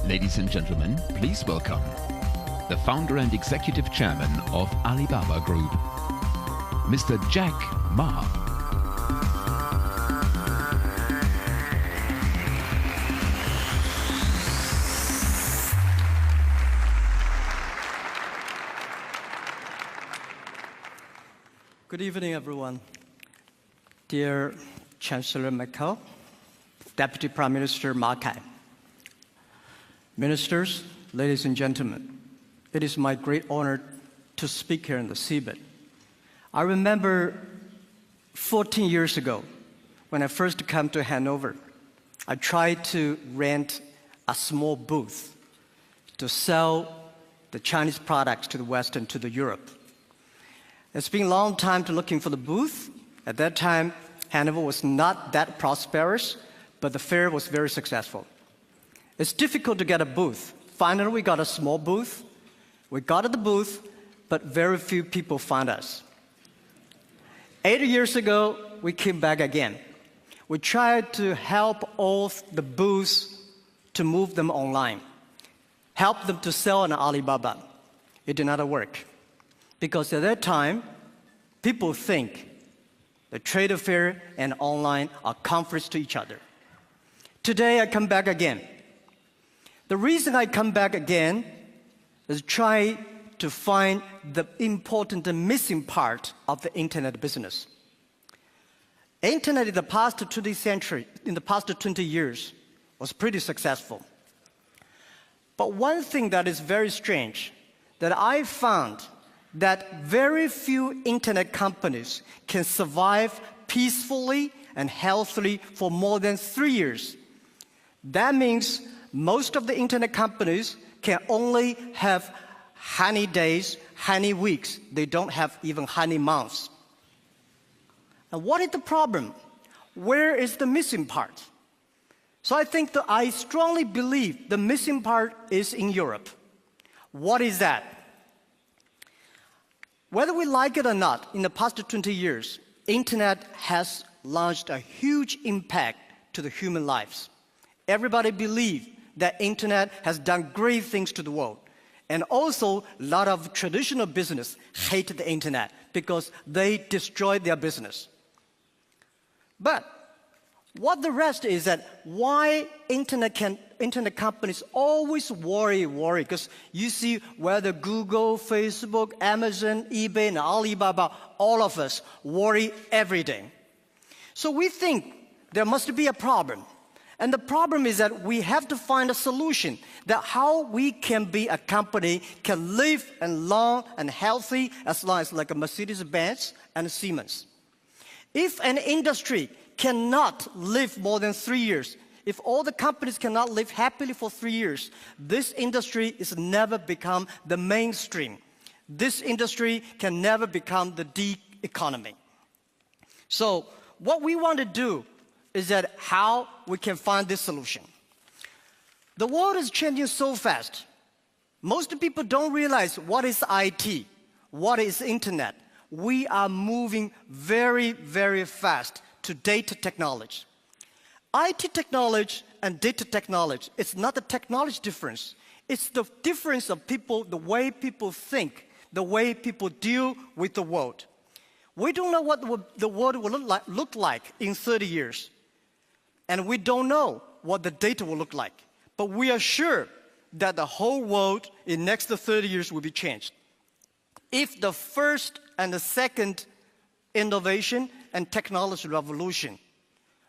Ladies and gentlemen, please welcome the founder and executive chairman of Alibaba Group, Mr. Jack Ma. Good evening, everyone. Dear Chancellor Merkel, Deputy Prime Minister Ma Kai, ministers, ladies and gentlemen, it is my great honor to speak here in the seabed. I remember 14 years ago, when I first came to Hanover, I tried to rent a small booth to sell the Chinese products to the West and to the Europe. It's been a long time to looking for the booth. At that time, Hanover was not that prosperous, but the fair was very successful. It's difficult to get a booth. Finally, we got a small booth. We got at the booth, but very few people found us. 8 years ago, we came back again. We tried to help all the booths to move them online, help them to sell on Alibaba. It did not work. Because at that time, people think the trade fair and online are conflicts to each other. Today, I come back again. The reason I come back again is try to find the important and missing part of the internet business. Internet in the past 20th century, in the past 20 years, was pretty successful. But one thing that is very strange, that I found that very few internet companies can survive peacefully and healthily for more than 3 years. That means most of the internet companies can only have honey days, honey weeks. They don't have even honey months. And what is the problem? Where is the missing part? So I think that I strongly believe the missing part is in Europe. What is that? Whether we like it or not, in the past 20 years, internet has launched a huge impact to the human lives. Everybody believes that internet has done great things to the world. And also, a lot of traditional business hate the internet because they destroy their business. But what the rest is that why internet companies always worry, because you see whether Google, Facebook, Amazon, eBay, and Alibaba, all of us worry every day. So we think there must be a problem. And the problem is that we have to find a solution that how we can be a company can live and long and healthy as long as like a Mercedes-Benz and a Siemens. If an industry cannot live more than 3 years, if all the companies cannot live happily for 3 years, this industry is never become the mainstream. This industry can never become the D economy. So what we want to do is that how we can find this solution. The world is changing so fast. Most people don't realize what is IT, what is internet. We are moving very, very fast to data technology. IT technology and data technology, it's not the technology difference. It's the difference of people, the way people think, the way people deal with the world. We don't know what the world will look like in 30 years. And we don't know what the data will look like. But we are sure that the whole world in the next 30 years will be changed. If the first and the second innovation and technology revolution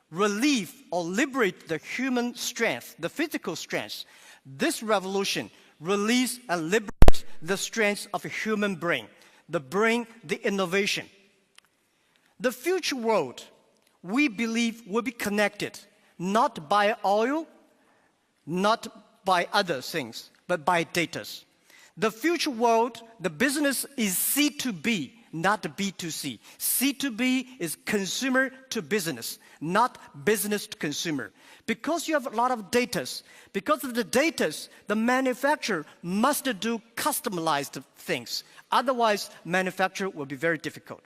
relieve or liberate the human strength, the physical strength, this revolution release and liberate the strength of a human brain, the innovation. The future world, we believe, will be connected, not by oil, not by other things, but by data. The future world, the business is C2B, not B2C. C2B is consumer to business, not business to consumer. Because you have a lot of data, because of the data, the manufacturer must do customized things. Otherwise, manufacture will be very difficult.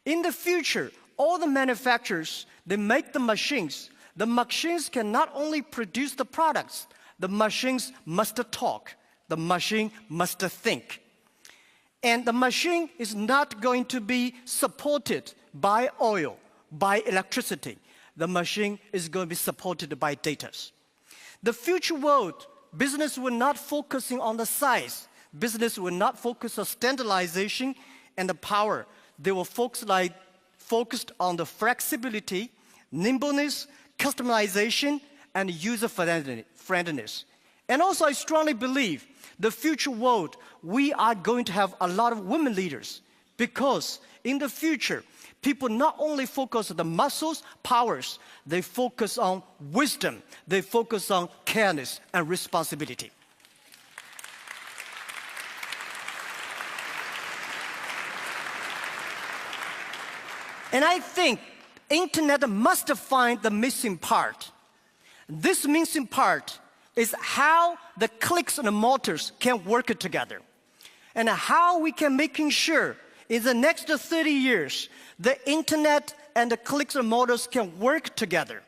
In the future, all the manufacturers, they make the machines. The machines can not only produce the products, The machines must talk. The machine must think. And the machine is not going to be supported by oil, by electricity. The machine is going to be supported by data. The future world, business will not focusing on the size. Business will not focus on standardization and the power. They will focused on the flexibility, nimbleness, customization, and user-friendliness. And also, I strongly believe the future world, we are going to have a lot of women leaders, because in the future, people not only focus on the muscles, powers, they focus on wisdom, they focus on careness and responsibility. And I think internet must find the missing part. This missing part is how the clicks and the motors can work together, and how we can making sure in the next 30 years, the internet and the clicks and motors can work together.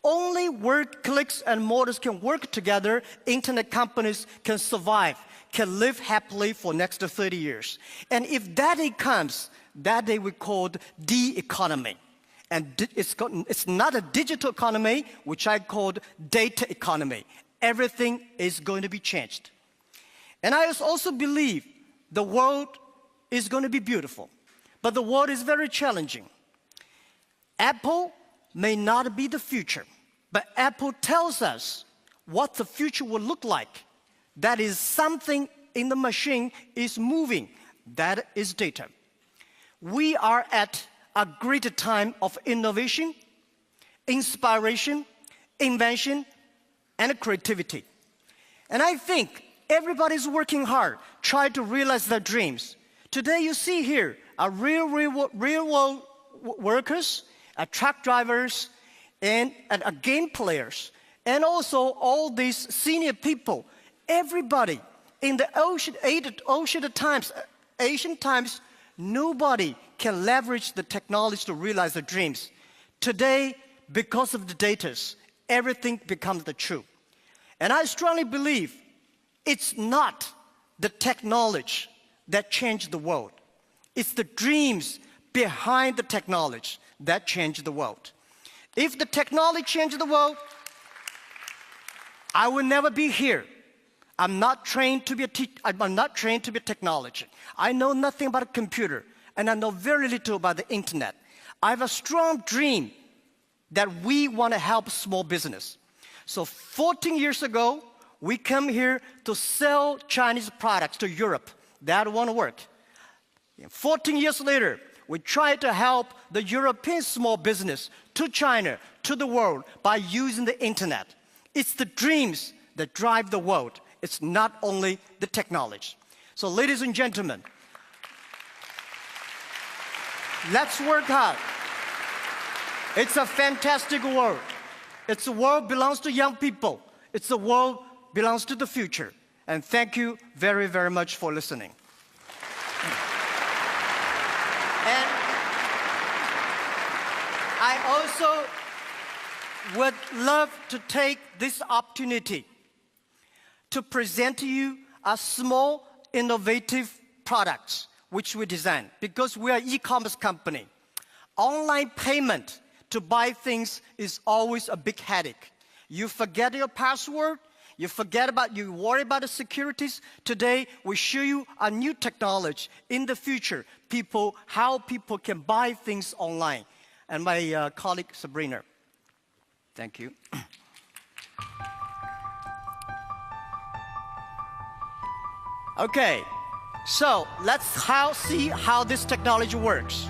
Only where clicks and motors can work together, internet companies can survive, can live happily for next 30 years. And if that day comes, that day we call the economy. And it's not a digital economy, which I called data economy. Everything is going to be changed. And I also believe the world is going to be beautiful, but the world is very challenging. Apple may not be the future, but Apple tells us what the future will look like. That is something in the machine is moving. That is data. We are at a great time of innovation, inspiration, invention, and creativity. And I think everybody's working hard, trying to realize their dreams. Today you see here are real world workers, truck drivers, and game players, and also all these senior people. Everybody in the ancient times, nobody can leverage the technology to realize their dreams. Today, because of the data, everything becomes the truth. And I strongly believe it's not the technology that changed the world. It's the dreams behind the technology that changed the world. If the technology changed the world, I will never be here. I'm not trained to be I'm not trained to be a technology. I know nothing about a computer, and I know very little about the internet. I have a strong dream that we want to help small business. So 14 years ago, we come here to sell Chinese products to Europe. That won't work. 14 years later, we try to help the European small business to China, to the world, by using the internet. It's the dreams that drive the world. It's not only the technology. So ladies and gentlemen, let's work hard. It's a fantastic world. It's a world belongs to young people. It's a world belongs to the future. And thank you very, very much for listening. And I also would love to take this opportunity to present to you a small, innovative products which we design, because we are an e-commerce company. Online payment to buy things is always a big headache. You forget your password, you worry about the securities. Today, we show you a new technology. In the future, how people can buy things online. And my colleague, Sabrina. Thank you. Okay, so let's see how this technology works.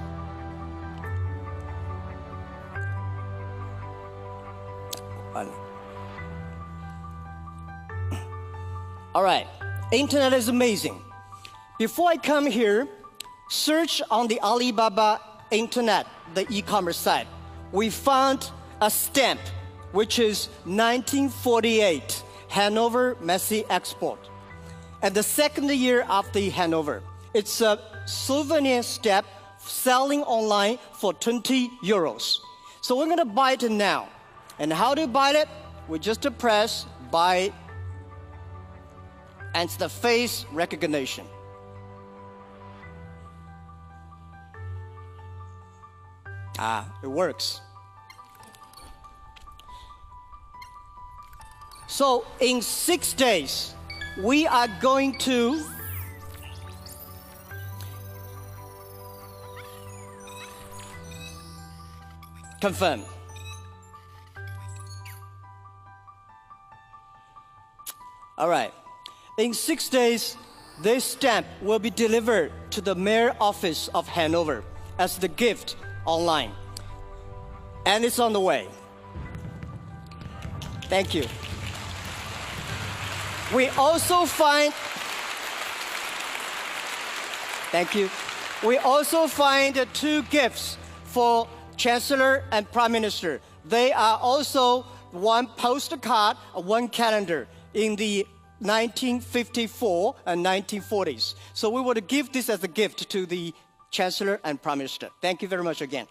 All right, internet is amazing. Before I come here, search on the Alibaba internet, the e-commerce site. We found a stamp, which is 1948, Hanover Messe Export. And the second year after Hanover. It's a souvenir stamp selling online for 20 euros. So we're gonna buy it now. And how to buy it? We just press buy and it's the face recognition. It works. So in 6 days, we are going to confirm. All right. In 6 days, this stamp will be delivered to the mayor office of Hanover as the gift online. And it's on the way. Thank you. We also find, thank you. We also find 2 gifts for Chancellor and Prime Minister. They are also 1 postcard, 1 calendar in the 1954 and 1940s. So we want to give this as a gift to the Chancellor and Prime Minister. Thank you very much again.